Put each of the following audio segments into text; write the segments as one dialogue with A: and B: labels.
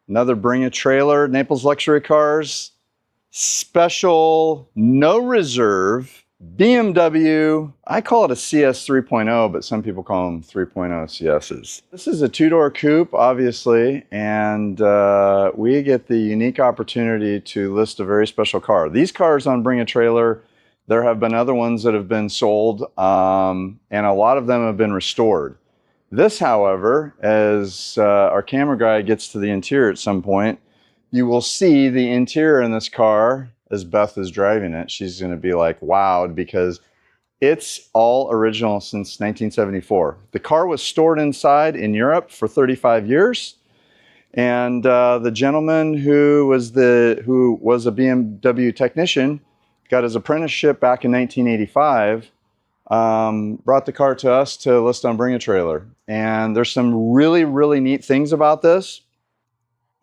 A: Another Bring a Trailer, Naples Luxury Cars, special, no reserve, BMW, I call it a CS 3.0, but some people call them 3.0 CSs. This is a two-door coupe, obviously, and we get the unique opportunity to list a very special car. These cars on Bring a Trailer, there have been other ones that have been sold, and a lot of them have been restored. This, however, as our camera guy gets to the interior at some point, you will see the interior in this car as Beth is driving it. She's going to be like wowed because it's all original since 1974. The car was stored inside in Europe for 35 years. And the gentleman who was a BMW technician, got his apprenticeship back in 1985, brought the car to us to list on Bring a Trailer. And there's some really, really neat things about this.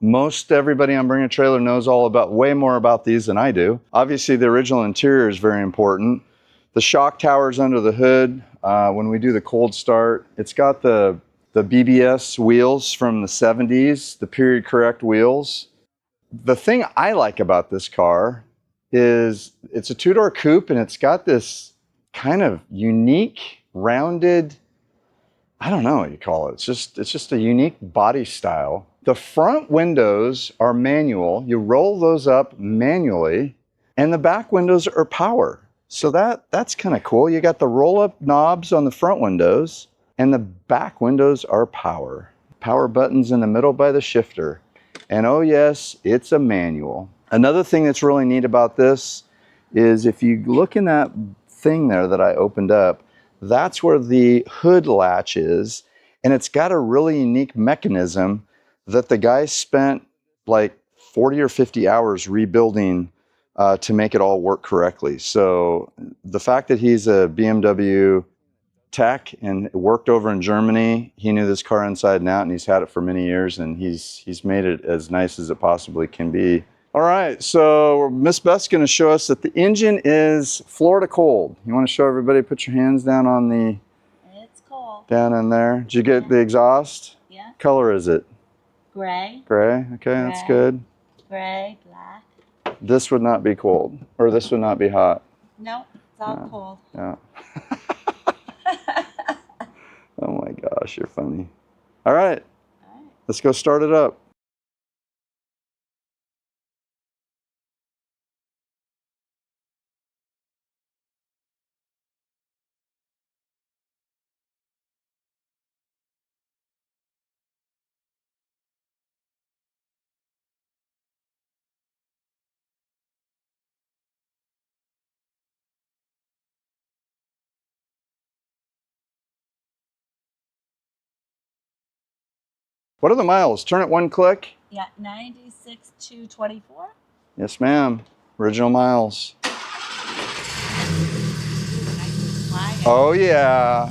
A: Most everybody on Bring a Trailer knows way more about these than I do. Obviously, the original interior is very important. The shock towers under the hood, when we do the cold start, it's got the BBS wheels from the 70s, the period correct wheels. The thing I like about this car is it's a two-door coupe and it's got this kind of unique, rounded, I don't know what you call it. It's just a unique body style. The front windows are manual. You roll those up manually, and the back windows are power. So that's kind of cool. You got the roll-up knobs on the front windows, and the back windows are power. Power buttons in the middle by the shifter. And oh yes, it's a manual. Another thing that's really neat about this is if you look in that thing there that I opened up, that's where the hood latch is, and it's got a really unique mechanism that the guy spent like 40 or 50 hours rebuilding to make it all work correctly. So the fact that he's a BMW tech and worked over in Germany, he knew this car inside and out, and he's had it for many years, and he's made it as nice as it possibly can be. All right, so Miss Beth's going to show us that the engine is Florida cold. You want to show everybody? Put your hands down on the...
B: It's cold.
A: Down in there. Did you get the exhaust?
B: Yeah.
A: Color is it?
B: Gray.
A: Gray, okay,
B: Gray.
A: That's good.
B: Gray, black.
A: This would not be cold, or this would not be hot.
B: No, it's all cold.
A: Yeah. Oh my gosh, you're funny. All right, let's go start it up. What are the miles? Turn it one click.
B: Yeah, 96,224.
A: Yes, ma'am. Original miles. Oh, yeah.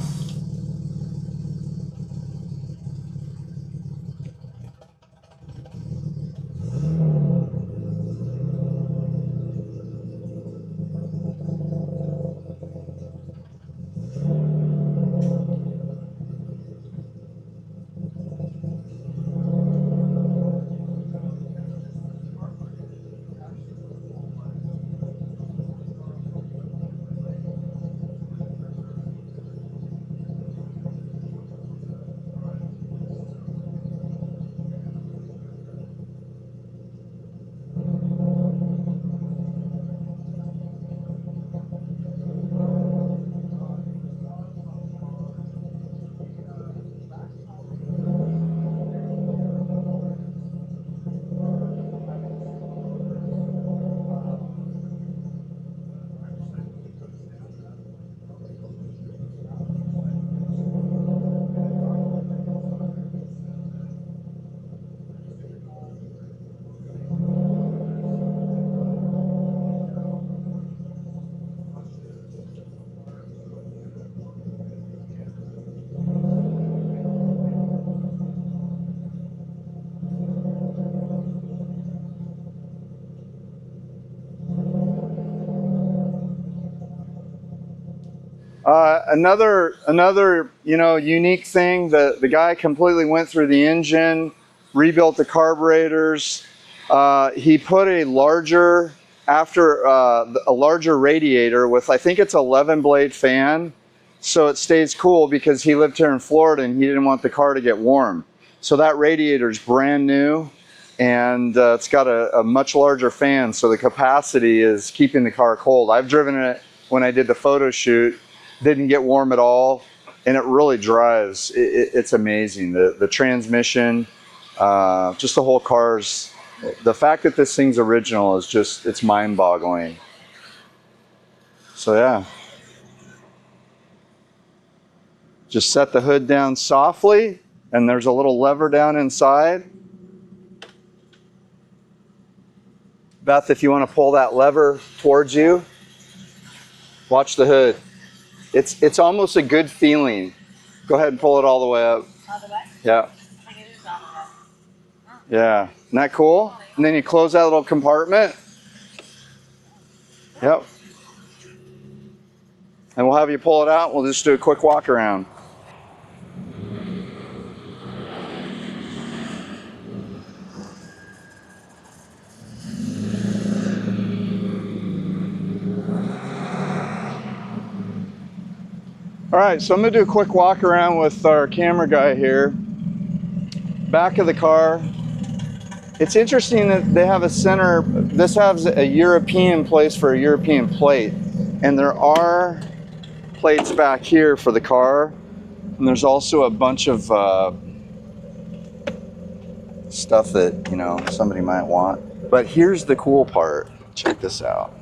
A: Another unique thing, the guy completely went through the engine, rebuilt the carburetors. He put a larger, a larger radiator with, I think it's 11 blade fan. So it stays cool because he lived here in Florida and he didn't want the car to get warm. So that radiator is brand new, and it's got a much larger fan. So the capacity is keeping the car cold. I've driven it when I did the photo shoot, didn't get warm at all. And it really drives. It's amazing. The transmission, just the whole car's, the fact that this thing's original is just, it's mind-boggling. So yeah. Just set the hood down softly, and there's a little lever down inside. Beth, if you want to pull that lever towards you, watch the hood. It's almost a good feeling. Go ahead and pull it all the way up.
B: All the way?
A: Yeah.
B: I think it is all the way.
A: Yeah. Isn't that cool? And then you close that little compartment. Yep. And we'll have you pull it out. We'll just do a quick walk around. All right, so I'm gonna do a quick walk around with our camera guy here. Back of the car. It's interesting that they have a center, this has a European place for a European plate. And there are plates back here for the car. And there's also a bunch of stuff that, you know, somebody might want. But here's the cool part. Check this out.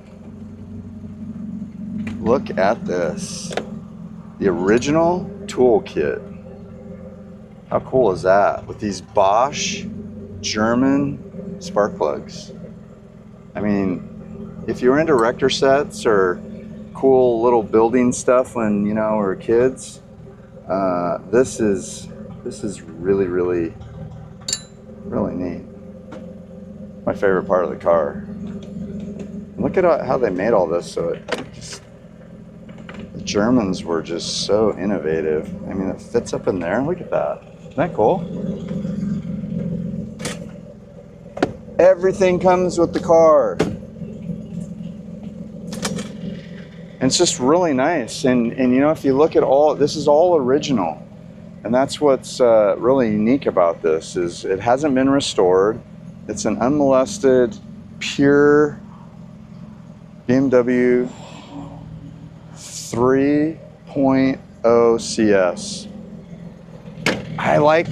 A: Look at this. The original toolkit. How cool is that? With these Bosch German spark plugs. I mean, if you're into Rector sets or cool little building stuff when, you know, we were kids, this is really, really, really neat. My favorite part of the car. Look at how they made all this so it just, the Germans were just so innovative. I mean, it fits up in there. Look at that. Isn't that cool? Everything comes with the car. And it's just really nice. And you know, if you look at all, this is all original. And that's what's really unique about this, is it hasn't been restored. It's an unmolested, pure BMW 3.0CS. I like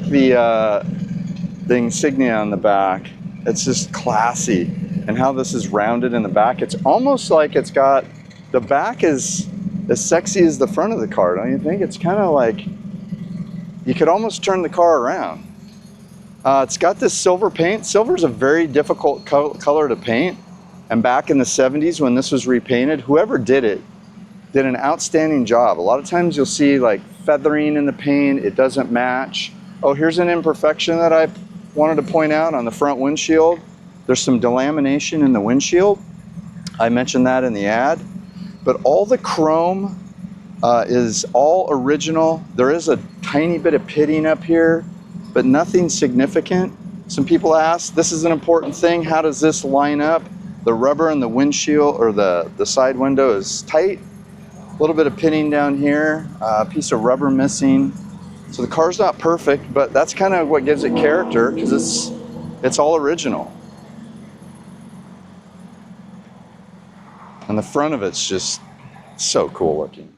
A: the insignia on the back. It's just classy, and how this is rounded in the back. It's almost like it's got, the back is as sexy as the front of the car, don't you think? It's kind of like, you could almost turn the car around. It's got this silver paint. Silver is a very difficult color to paint. And back in the 70s when this was repainted, whoever did it did an outstanding job. A lot of times you'll see like feathering in the paint, it doesn't match. Oh, here's an imperfection that I wanted to point out on the front windshield. There's some delamination in the windshield. I mentioned that in the ad. But all the chrome is all original. There is a tiny bit of pitting up here, but nothing significant. Some people ask, this is an important thing, how does this line up? The rubber in the windshield, or the side window, is tight. A little bit of pitting down here, a piece of rubber missing. So the car's not perfect, but that's kind of what gives it character, because it's all original. And the front of it's just so cool looking.